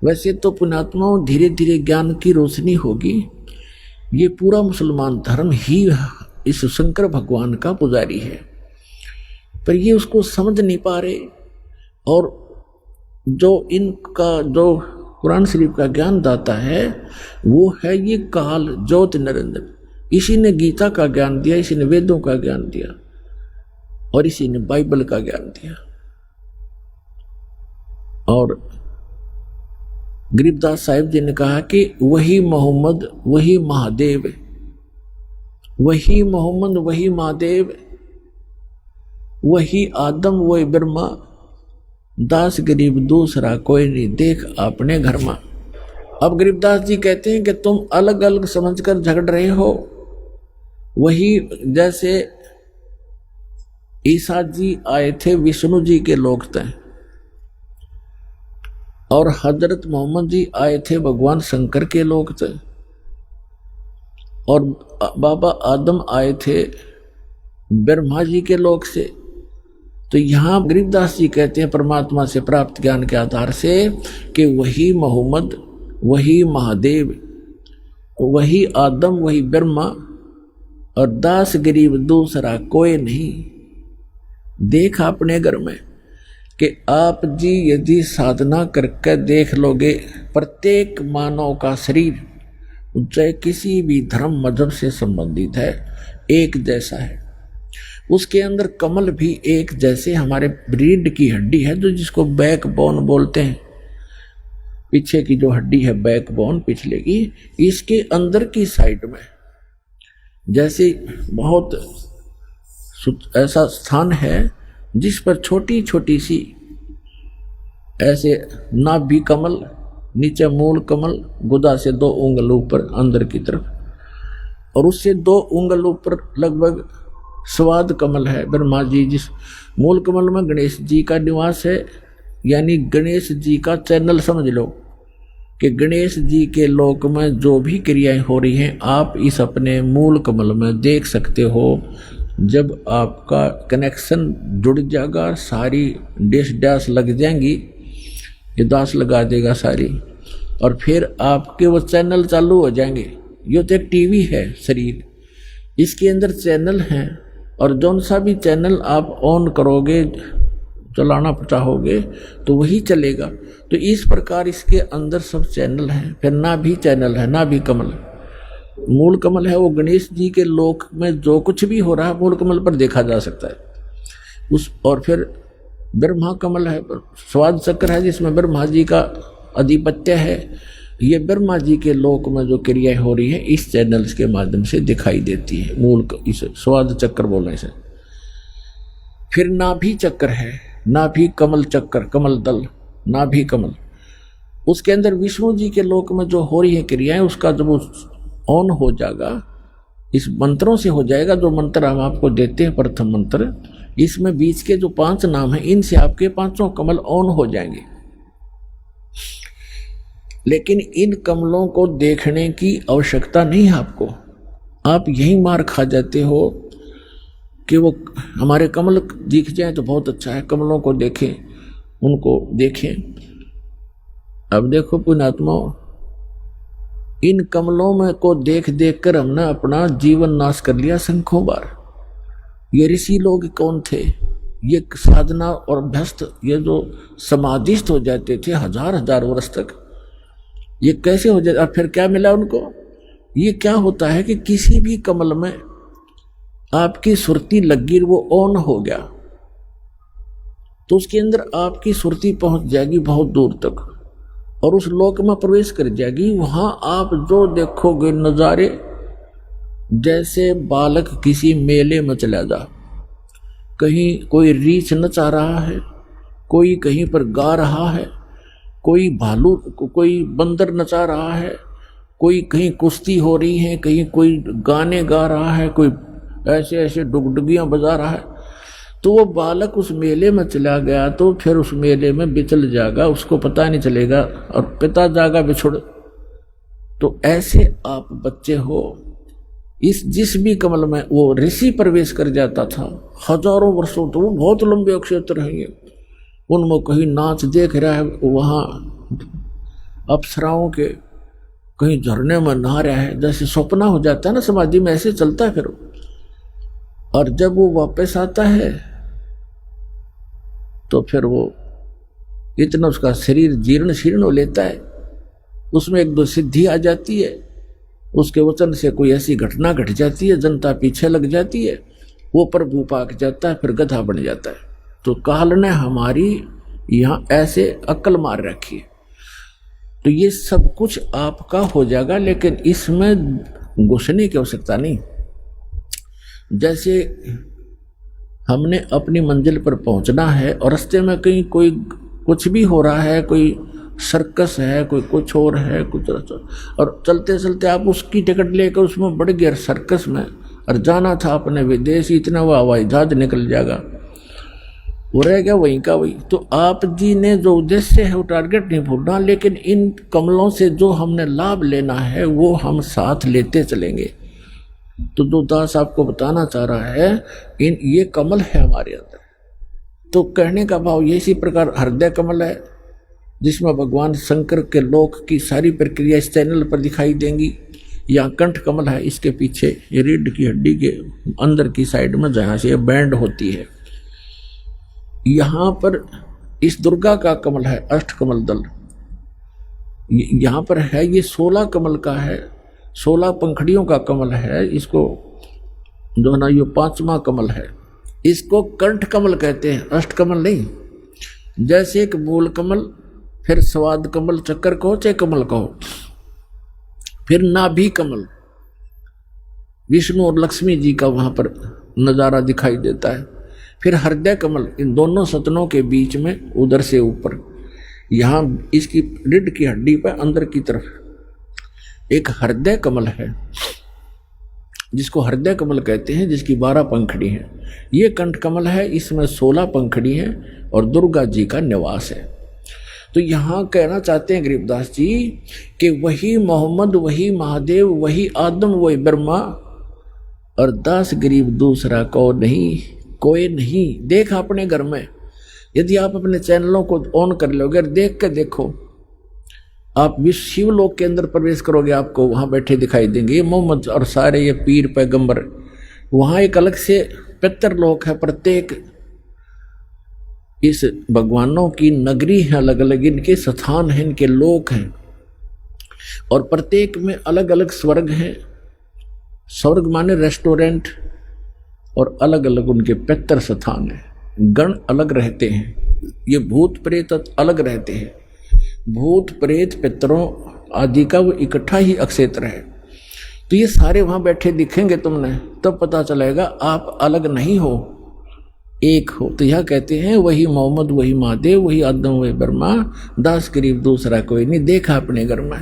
वैसे तो पुण्यात्माओं धीरे धीरे ज्ञान की रोशनी होगी। ये पूरा मुसलमान धर्म ही इस शंकर भगवान का पुजारी है, पर ये उसको समझ नहीं पा रहे। और जो इनका जो कुरान शरीफ का ज्ञान दाता है वो है ये काल ज्योति निरंजन। इसी ने गीता का ज्ञान दिया, इसी ने वेदों का ज्ञान दिया और इसी ने बाइबल का ज्ञान दिया। और गरीबदास साहिब जी ने कहा कि वही मोहम्मद वही महादेव, वही मोहम्मद वही महादेव, वही आदम वही ब्रह्मा, दास गरीब दूसरा कोई नहीं, देख अपने घर में। अब गरीबदास जी कहते हैं कि तुम अलग अलग समझकर झगड़ रहे हो। वही जैसे ईसा जी आए थे विष्णु जी के लोक तय, और हजरत मोहम्मद जी आए थे भगवान शंकर के लोक तय, और बाबा आदम आए थे ब्रह्मा जी के लोक से। तो यहां गरीबदास जी कहते हैं परमात्मा से प्राप्त ज्ञान के आधार से कि वही मोहम्मद वही महादेव, वही आदम वही ब्रह्मा, और दास गरीब दूसरा कोई नहीं। देख अपने घर में कि आप जी यदि साधना करके देख लोगे, प्रत्येक मानव का शरीर चाहे किसी भी धर्म मजहब से संबंधित है एक जैसा है। उसके अंदर कमल भी एक जैसे हमारे रीढ़ की हड्डी है, जो जिसको बैकबोन बोलते हैं, पीछे की जो हड्डी है बैकबोन पिछले की, इसके अंदर की साइड में जैसे बहुत ऐसा स्थान है जिस पर छोटी छोटी सी ऐसे नाभि कमल, नीचे मूल कमल, गुदा से 2 उंगल ऊपर अंदर की तरफ, और उससे 2 उंगल ऊपर लगभग स्वाद कमल है ब्रह्मा जी। जिस मूल कमल में गणेश जी का निवास है, यानी गणेश जी का चैनल समझ लो कि गणेश जी के लोक में जो भी क्रियाएं हो रही हैं आप इस अपने मूल कमल में देख सकते हो। जब आपका कनेक्शन जुड़ जाएगा, सारी डैश डैश लग जाएंगी, ये दास लगा देगा सारी, और फिर आपके वो चैनल चालू हो जाएंगे। ये तो एक टीवी है शरीर, इसके अंदर चैनल हैं, और जौन सा भी चैनल आप ऑन करोगे चलाना चाहोगे तो वही चलेगा। तो इस प्रकार इसके अंदर सब चैनल हैं। फिर ना भी चैनल है, ना भी कमल, मूल कमल है वो गणेश जी के लोक में जो कुछ भी हो रहा है मूल कमल पर देखा जा सकता है उस। और फिर ब्रह्मा कमल है, स्वाद चक्र है जिसमें ब्रह्मा जी का आधिपत्य है। ये ब्रह्मा जी के लोक में जो क्रियाएं हो रही है इस चैनल्स के माध्यम से दिखाई देती है, मूल इसे स्वाद चक्र बोलने से। फिर नाभि चक्र है, नाभि कमल चक्र, कमल दल, नाभि कमल, उसके अंदर विष्णु जी के लोक में जो हो रही है क्रियाएं, उसका जब ऑन हो जाएगा, इस मंत्रों से हो जाएगा। जो मंत्र हम आपको देते हैं प्रथम मंत्र, इसमें बीच के जो 5 नाम हैं इनसे आपके 5 कमल ऑन हो जाएंगे। लेकिन इन कमलों को देखने की आवश्यकता नहीं है आपको, आप यही मार खा जाते हो कि वो हमारे कमल दिख जाए तो बहुत अच्छा है, कमलों को देखें, उनको देखें। अब देखो पुण्यात्मा, इन कमलों में को देख देख कर हमने अपना जीवन नाश कर लिया संख्यों बार। ये ऋषि लोग कौन थे? ये साधना और अभ्यस्त, ये जो समाधिस्थ हो जाते थे 1000 वर्ष तक, ये कैसे हो जाए? और फिर क्या मिला उनको? ये क्या होता है कि किसी भी कमल में आपकी सुरती लगी, वो ऑन हो गया तो उसके अंदर आपकी सुरती पहुंच जाएगी बहुत दूर तक, और उस लोक में प्रवेश कर जाएगी। वहां आप जो देखोगे नजारे, जैसे बालक किसी मेले में चला जा, कहीं कोई रीछ नचा रहा है, कोई कहीं पर गा रहा है, कोई भालू, कोई बंदर नचा रहा है, कोई कहीं कुश्ती हो रही है, कहीं कोई गाने गा रहा है, कोई ऐसे ऐसे डुगडुगियां बजा रहा है। तो वो बालक उस मेले में चला गया तो फिर उस मेले में बिचल जाएगा, उसको पता नहीं चलेगा, और पिता जागा बिछुड़। तो ऐसे आप बच्चे हो, इस जिस भी कमल में वो ऋषि प्रवेश कर जाता था 1000 वर्षों, तो वो बहुत लंबे क्षेत्र है, उनमें कहीं नाच देख रहा है, वहाँ अप्सराओं के कहीं झरने में नहा रहा है, जैसे सपना हो जाता है ना समाधि में, ऐसे चलता है फिर। और जब वो वापस आता है तो फिर वो इतना उसका शरीर जीर्ण शीर्ण हो लेता है, उसमें एक दो सिद्धि आ जाती है, उसके वचन से कोई ऐसी घटना घट जाती है, जनता पीछे लग जाती है, वो प्रभु पाक जाता है, फिर गधा बन जाता है। तो काल ने हमारी यहाँ ऐसे अक्ल मार रखी है। तो ये सब कुछ आपका हो जाएगा, लेकिन इसमें घुसने की आवश्यकता नहीं। जैसे हमने अपनी मंजिल पर पहुंचना है और रास्ते में कहीं कोई कुछ भी हो रहा है, कोई सर्कस है, कोई कुछ और है, कुछ, और चलते चलते आप उसकी टिकट लेकर उसमें बढ़ गया सर्कस में, और जाना था अपने विदेश, इतना वो हवाई जहाज निकल जाएगा, वो रह गया वहीं का वही। तो आप जी ने जो उद्देश्य है वो टारगेट नहीं भूलना, लेकिन इन कमलों से जो हमने लाभ लेना है वो हम साथ लेते चलेंगे। तो जो दास आपको बताना चाह रहा है, ये कमल है हमारे अंदर। तो कहने का भाव ये इसी प्रकार हृदय कमल है, जिसमें भगवान शंकर के लोक की सारी प्रक्रिया इस चैनल पर दिखाई देंगी। यहाँ कंठ कमल है, इसके पीछे ये रीढ़ की हड्डी के अंदर की साइड में जहाँ से ये बैंड होती है, यहाँ पर इस दुर्गा का कमल है, अष्ट कमल दल। यहाँ पर है ये 16 कमल का है, 16 पंखड़ियों का कमल है। इसको जो ना ये 5वां कमल है, इसको कंठ कमल कहते हैं, अष्ट कमल नहीं। जैसे एक मूल कमल, फिर स्वाद कमल, चक्कर कहो चाहे कमल कहो, फिर नाभि कमल, विष्णु और लक्ष्मी जी का वहां पर नजारा दिखाई देता है। फिर हृदय कमल, इन दोनों सतनों के बीच में उधर से ऊपर, यहाँ इसकी रीढ़ की हड्डी पर अंदर की तरफ एक हृदय कमल है, जिसको हृदय कमल कहते हैं, जिसकी 12 पंखड़ी हैं। ये कंठ कमल है, इसमें 16 पंखड़ी हैं और दुर्गा जी का निवास है। तो यहाँ कहना चाहते हैं गरीबदास जी कि वही मोहम्मद, वही महादेव, वही आदम, वही ब्रह्मा, और दास गरीब दूसरा को नहीं, कोई नहीं। देख अपने घर में, यदि आप अपने चैनलों को ऑन कर लोगे, देख के देखो, आप विश्व शिवलोक के अंदर प्रवेश करोगे, आपको वहां बैठे दिखाई देंगे ये मोहम्मद और सारे ये पीर पैगंबर। वहां एक अलग से पितरलोक है, प्रत्येक इस भगवानों की नगरी है, अलग अलग इनके स्थान हैं, इनके लोक हैं, और प्रत्येक में अलग अलग स्वर्ग हैं। स्वर्ग माने रेस्टोरेंट, और अलग अलग उनके पितर स्थान हैं, गण अलग रहते हैं। ये भूत प्रेत अलग रहते हैं, भूत प्रेत पितरों आदि का वो इकट्ठा ही अक्षेत्र है। तो ये सारे वहां बैठे दिखेंगे तुमने, तब पता चलेगा आप अलग नहीं हो, एक हो। तो यह कहते हैं वही मोहम्मद, वही महादेव, वही आदम, वही ब्रह्मा, दास गरीब दूसरा कोई नहीं। देखा अपने घर में